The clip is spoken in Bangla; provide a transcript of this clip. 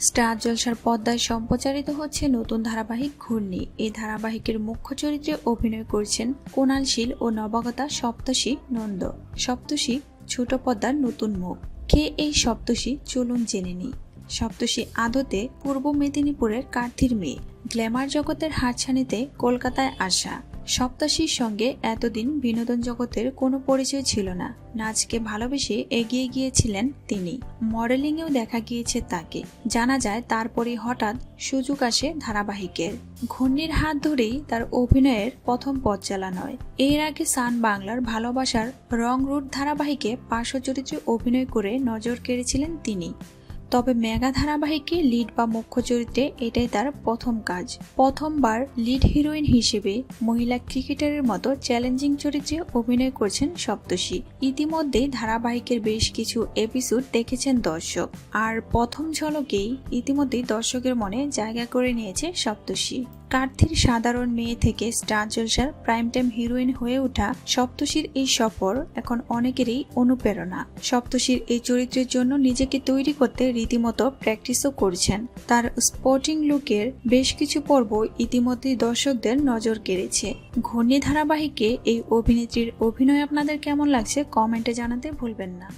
স্টার জলসার পর্দায় সম্প্রচারিত হচ্ছে নতুন ধারাবাহিক ঘূর্ণি। এই ধারাবাহিকের মুখ্য চরিত্রে অভিনয় করছেন কুণাল শীল ও নবাগতা সপ্তর্ষি নন্দ। সপ্তর্ষি ছোট পর্দার নতুন মুখ। কে এই সপ্তর্ষি, চলুন জেনে নিই। সপ্তর্ষি আদতে পূর্ব মেদিনীপুরের কার্থির মেয়ে। গ্ল্যামার জগতের হাতছানিতে কলকাতায় আসা সপ্তর্ষির সঙ্গে এতদিন বিনোদন জগতের কোনো পরিচয় ছিল না। নাচকে ভালোবেসে এগিয়ে গিয়েছিলেন তিনি। মডেলিংয়েও দেখা গিয়েছে তাকে। জানা যায় তারপরে হঠাৎ সুযোগ আসে ধারাবাহিকের। ঘূর্ণির হাত ধরেই তার অভিনয়ের প্রথম পথ চলা নয়। এর আগে সান বাংলার ভালোবাসার রং রুট ধারাবাহিকে পার্শ্ব চরিত্রে অভিনয় করে নজর কেড়েছিলেন তিনি। তবে মেগা ধারাবাহিকে লিড বা মুখ্য চরিত্রে এটাই তার প্রথম কাজ। প্রথমবার লিড হিরোইন হিসেবে মহিলা ক্রিকেটারের মতো চ্যালেঞ্জিং চরিত্রে অভিনয় করছেন সপ্তর্ষি। ইতিমধ্যেই ধারাবাহিকের বেশ কিছু এপিসোড দেখেছেন দর্শক, আর প্রথম ঝলকেই ইতিমধ্যেই দর্শকের মনে জায়গা করে নিয়েছে সপ্তর্ষি। কার্থির সাধারণ মেয়ে থেকে স্টার জলসার প্রাইম টাইম হিরোইন হয়ে ওঠা সপ্তর্ষির এই সফর এখন অনেকেরই অনুপ্রেরণা। সপ্তর্ষির এই চরিত্রের জন্য নিজেকে তৈরি করতে রীতিমতো প্র্যাকটিসও করছেন। তার স্পোর্টিং লুকের বেশ কিছু পর্ব ইতিমধ্যেই দর্শকদের নজর কেড়েছে। ঘূর্ণি ধারাবাহিকে এই অভিনেত্রীর অভিনয় আপনাদের কেমন লাগছে কমেন্টে জানাতে ভুলবেন না।